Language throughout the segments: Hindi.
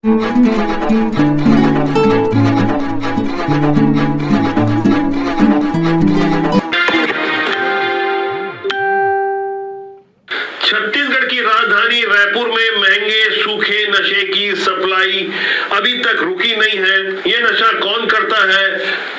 छत्तीसगढ़ की राजधानी रायपुर में महंगे सूखे नशे की सप्लाई अभी तक रुकी नहीं है। ये नशा कौन करता है?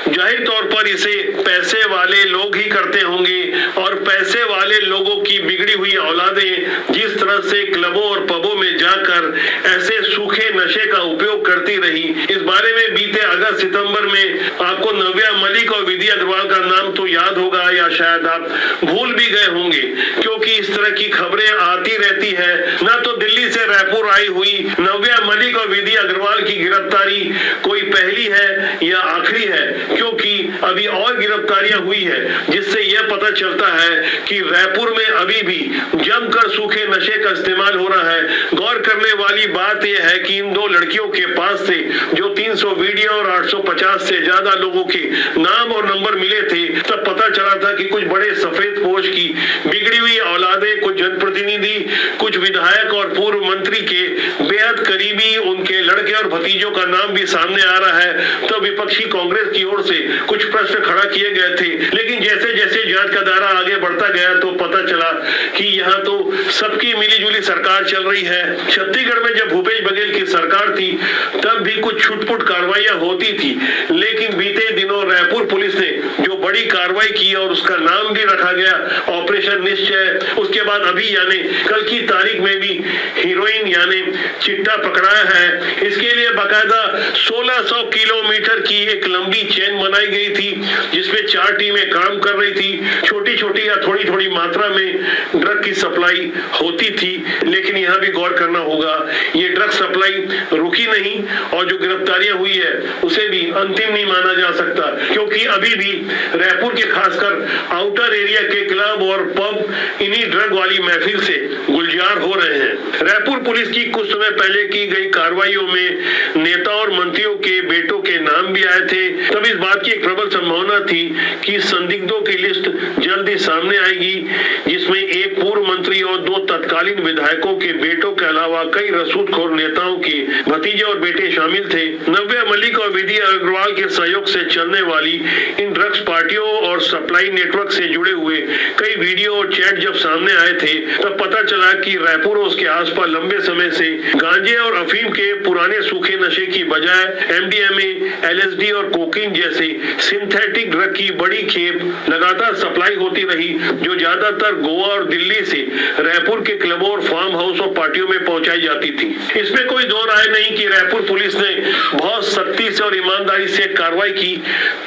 जाहिर तौर पर इसे पैसे वाले लोग ही करते होंगे और पैसे वाले लोगों की बिगड़ी हुई औलादें जिस तरह से क्लबों और पबों में जाकर ऐसे सूखे नशे का उपयोग करती रही, इस बारे में बीते अगस्त सितंबर में आपको नव्या मलिक और विधि अग्रवाल का नाम तो याद होगा या शायद आप भूल भी गए होंगे, क्योंकि इस तरह की खबरें आती रहती है। ना तो दिल्ली से रायपुर आई हुई नव्या मलिक और विधि अग्रवाल की गिरफ्तारी कोई पहली है या आखिरी है, क्योंकि अभी और गिरफ्तारियां हुई है जिससे यह पता चलता है कि रायपुर में अभी भी जमकर सूखे नशे का इस्तेमाल हो रहा है। गौर करने वाली बात यह है कि इन दो लड़कियों के पास से जो 300 वीडियो और 850 से ज्यादा लोगों के नाम और नंबर मिले थे, तब पता चला था कि कुछ बड़े सफेद पोश की बिगड़ी हुई औलादें, कुछ जनप्रतिनिधि, कुछ विधायक और पूर्व मंत्री के बेहद करीबी उनके लड़के और भतीजों का नाम भी सामने आ रहा है। तो विपक्षी कांग्रेस की ओर से कुछ प्रश्न खड़ा किए गए थे, लेकिन जैसे जैसे जांच का दायरा आगे बढ़ता गया तो पता चला कि यहाँ तो सबकी मिलीजुली सरकार चल रही है। छत्तीसगढ़ में जब भूपेश बघेल की सरकार थी तब भी कुछ छुटपुट कार्रवाइयां होती थी, लेकिन बीते दिनों रायपुर पुलिस ने जो बड़ी कार्रवाई की और उसका नाम भी रखा गया ऑपरेशन निश्चय, उसके बाद अभी यानी कल की तारीख में भी हीरोइन यानी चिट्टा पकड़ाया है। इसके लिए बाकायदा 1600 किलोमीटर की एक लंबी चेन बनाई गई थी जिसमें 4 टीमें काम कर रही थी। छोटी छोटी या थोड़ी थोड़ी मात्रा में ड्रग की सप्लाई होती थी, लेकिन यहाँ भी गौर करना होगा ये ड्रग सप्लाई रुकी नहीं और जो गिरफ्तारियां हुई है उसे भी अंतिम नहीं माना जा सकता, क्योंकि अभी भी रायपुर के खासकर आउटर एरिया के क्लब और पब इन्हीं ड्रग वाली महफिल से गुलजार हो रहे हैं। रायपुर पुलिस की कुछ समय पहले की गई कार्रवाइयों में नेता और मंत्रियों के बेटों के नाम भी आए थे। तब इस बात की एक प्रबल संभावना थी कि संदिग्धों की लिस्ट जल्द ही सामने आएगी, जिसमें एक पूर्व मंत्री और 2 तत्कालीन विधायकों के बेटों के अलावा कई रसूखोर नेताओं के भतीजे और बेटे शामिल थे। नव्या मलिक और विधि अग्रवाल के सहयोग से चलने वाली इन ड्रग्स पार्टियों और सप्लाई नेटवर्क से जुड़े हुए कई वीडियो और चैट जब सामने आए थे तब पता चला कि रायपुर और उसके आसपास लंबे समय से गांजे और अफीम के पुराने सूखे नशे की बजाय MDMA, LSD और कोकीन जैसे सिंथेटिक ड्रग की बड़ी खेप लगातार सप्लाई होती रही, जो ज्यादातर गोवा और दिल्ली से रायपुर के क्लबों और फार्म हाउस और पार्टियों में पहुंचाई जाती थी। इसमें कोई दो राय नहीं कि रायपुर पुलिस ने बहुत सख्ती से और ईमानदारी से कार्रवाई की,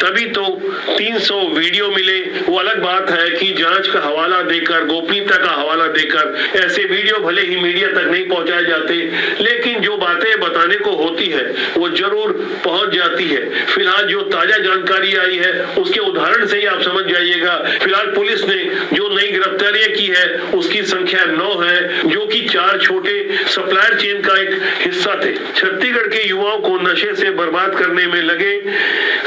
तभी तो 300 वीडियो मिले। वो अलग बात है कि जांच का हवाला देकर, गोपनीयता का हवाला देकर ऐसे वीडियो भले ही मीडिया तक नहीं पहुंचाए जाते, लेकिन जो बातें बताने को होती है वो जरूर पहुंच जाती है। फिलहाल जो ताजा जानकारी आई है उसके उदाहरण से ही आप समझ जाइएगा। फिलहाल पुलिस ने जो नई गिरफ्तारियां की है उसकी संख्या 9 है, जो कि 4 छोटे सप्लायर चेन का एक हिस्सा थे। छत्तीसगढ़ के युवाओं को नशे से बर्बाद करने में लगे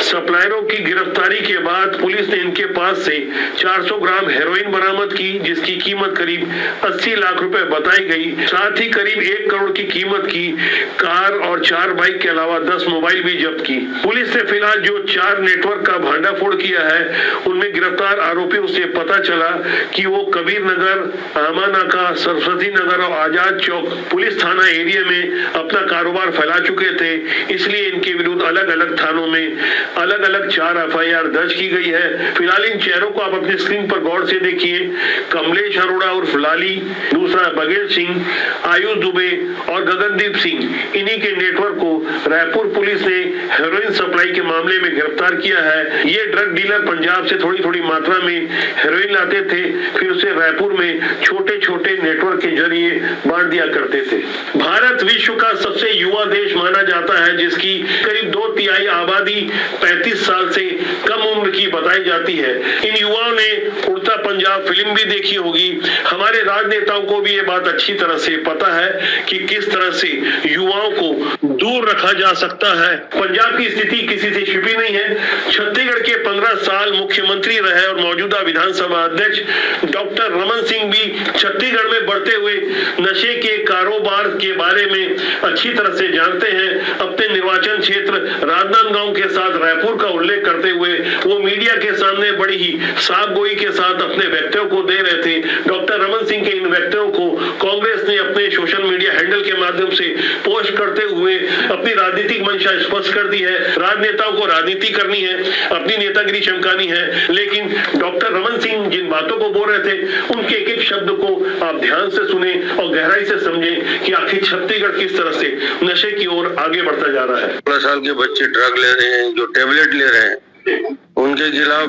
सप्लायरों की गिरफ्तारी के बाद पुलिस ने इनके पास से 400 ग्राम हेरोइन बरामद की, जिसकी कीमत करीब 80 लाख रुपए बताई गई। साथ ही करीब 1 करोड़ की कीमत की कार और 4 बाइक के अलावा 10 मोबाइल भी जब्त की। पुलिस ने फिलहाल जो 4 नेटवर्क का भांडाफोड़ किया है उनमें गिरफ्तार आरोपियों से पता चला कि वो कबीर नगर, आमानाका, सरस्वती नगर और आजाद चौक पुलिस थाना एरिया में अपना कारोबार फैला चुके थे। इसलिए इनके विरुद्ध अलग अलग थानों में अलग अलग 4 FIR दर्ज की गई है। फिलहाल इन चेहरों को आप अपनी स्क्रीन पर गौर से देखिए। कमलेश अरोड़ा उर्फ लाली, दूसरा बघेल सिंह, आयुष दुबे और गगनदीप सिंह, इन्हीं के नेटवर्क को रायपुर पुलिस ने हेरोइन सप्लाई के मामले में गिरफ्तार किया है। ये ड्रग डीलर पंजाब से थोड़ी थोड़ी मात्रा में हेरोइन लाते थे, फिर उसे रायपुर में छोटे छोटे नेटवर्क के जरिए बांट दिया करते थे। भारत विश्व का सबसे युवा देश माना जाता है, जिसकी करीब 2/3 आबादी 35 साल से कम उम्र की बताई जाती है। इन युवाओं ने उड़ता पंजाब फिल्म भी देखी होगी। हमारे राजनेताओं को भी ये बात अच्छी तरह से पता है कि किस तरह से युवाओं को दूर रखा जा सकता है। पंजाब की स्थिति किसी से छिपी नहीं है। छत्तीसगढ़ के 15 साल मुख्यमंत्री रहे और मौजूदा विधानसभा अध्यक्ष डॉक्टर रमन सिंह भी छत्तीसगढ़ में बढ़ते हुए नशे के कारोबार के बारे में अच्छी तरह से जानते हैं। अपने निर्वाचन क्षेत्र राजनांदगांव के साथ रायपुर का उल्लेख करते हुए वो मीडिया के सामने बड़ी ही साफगोई के साथ अपने वक्तव्यों को दे रहे थे। डॉक्टर रमन सिंह के इन वक्तव्यों को कांग्रेस ने अपने सोशल मीडिया हैंडल के माध्यम से पोस्ट करते हुए अपनी राजनीतिक मंशा स्पष्ट कर दी है। राजनेताओं को राजनीति करनी है, अपनी नेतागिरी चमकानी है, लेकिन डॉक्टर रमन सिंह जिन बातों को बोल रहे थे उनके एक एक शब्द को आप ध्यान से सुने और गहराई से समझें कि आखिर छत्तीसगढ़ किस तरह से नशे की ओर आगे बढ़ता जा रहा है। 16 साल के बच्चे ड्रग ले रहे हैं, जो टेबलेट ले रहे हैं, उनके खिलाफ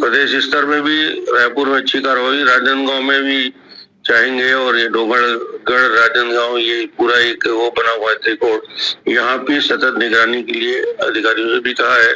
प्रदेश स्तर में भी रायपुर में अच्छी कार्रवाई, राजनांदगांव में भी चाहेंगे और ये डोंगरगढ़ राजनांदगांव ये पूरा एक वो बना हुआ है त्रिकोण, यहाँ भी सतत निगरानी के लिए अधिकारियों से भी कहा है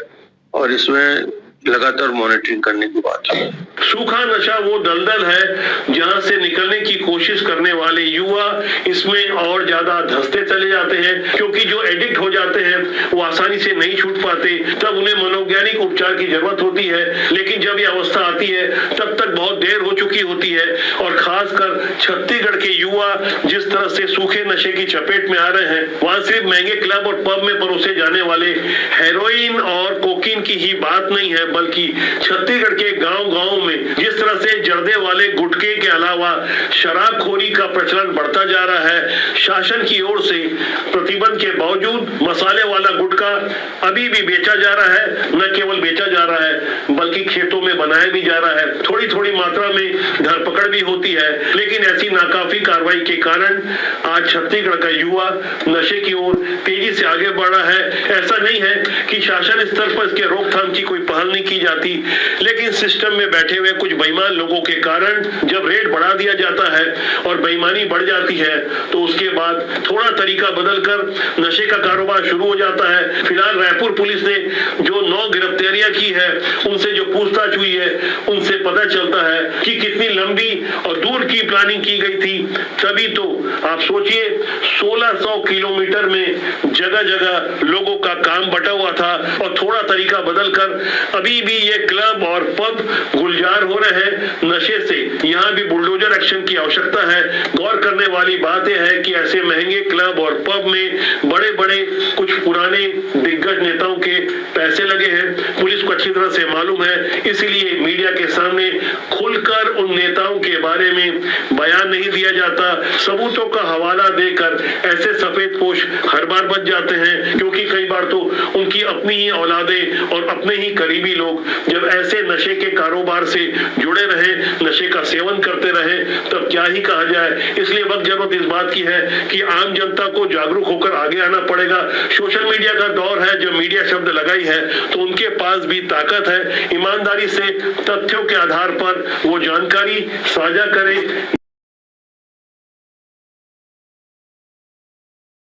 और इसमें लगातार मॉनिटरिंग करने की बात है। सूखा नशा वो दलदल है जहां से निकलने की कोशिश करने वाले युवा इसमें और ज्यादा धंसते चले जाते हैं, क्योंकि जो एडिक्ट हो जाते हैं वो आसानी से नहीं छूट पाते। तब उन्हें मनोवैज्ञानिक उपचार की जरूरत होती है, लेकिन जब ये अवस्था आती है तब तक बहुत देर हो चुकी होती है। और खासकर छत्तीसगढ़ के युवा जिस तरह से सूखे नशे की चपेट में आ रहे हैं, वहां सिर्फ महंगे क्लब और पब में परोसे जाने वाले हेरोइन और कोकीन की ही बात नहीं है, बल्कि छत्तीसगढ़ के गांव-गांव में जिस तरह से जर्दे वाले गुटखे के अलावा शराबखोरी का प्रचलन बढ़ता जा रहा है। शासन की ओर से प्रतिबंध के बावजूद मसाले वाला गुटखा अभी भी बेचा जा रहा है। न केवल बेचा जा रहा है बल्कि खेतों में बनाया भी जा रहा है। थोड़ी थोड़ी मात्रा में धरपकड़ भी होती है, लेकिन ऐसी नाकाफी कार्रवाई के कारण आज छत्तीसगढ़ का युवा नशे की ओर तेजी से आगे बढ़ रहा है। ऐसा नहीं है कि शासन स्तर पर इसके रोकथाम की कोई पहल नहीं की जाती, लेकिन सिस्टम में बैठे हुए कुछ बेईमान लोगों के कारण जब रेट बढ़ा दिया जाता है और बेईमानी बढ़ जाती है तो उसके बाद थोड़ा तरीका बदलकर नशे का कारोबार शुरू हो जाता है। फिलहाल रायपुर पुलिस ने जो 9 गिरफ्तारियां की है, उनसे जो पूछताछ हुई है उनसे पता चलता है कि कितनी लंबी और दूर की प्लानिंग की गई थी। तभी तो आप सोचिए 1600 किलोमीटर में जगह जगह लोगों का काम बटा हुआ था और थोड़ा तरीका बदलकर अभी भी ये क्लब और पब गुलजार हो रहे हैं नशे से। यहाँ भी बुलडोजर एक्शन की आवश्यकता है। गौर करने वाली बात यह है कि ऐसे महंगे क्लब और पब में बड़े बड़े कुछ पुराने दिग्गज नेताओं के पैसे लगे हैं। पुलिस को अच्छी तरह से मालूम है, इसलिए मीडिया के सामने खुलकर उन नेताओं के बारे में बयान नहीं दिया जाता। सबूतों का हवाला देकर ऐसे सफेदपोश हर बार बच जाते हैं, क्योंकि कई बार तो उनकी अपनी ही औलादें और अपने ही करीबी लोग जब ऐसे नशे के कारोबार से जुड़े रहे, नशे का सेवन करते रहे, तब क्या ही कहा जाए। इसलिए वक्त जरूरत इस बात की है कि आम जनता को जागरूक होकर आगे आना पड़ेगा। सोशल मीडिया का दौर है, जब मीडिया शब्द लगाई है तो उनके पास भी ताकत है। ईमानदारी से तथ्यों के आधार पर वो जानकारी साझा करें।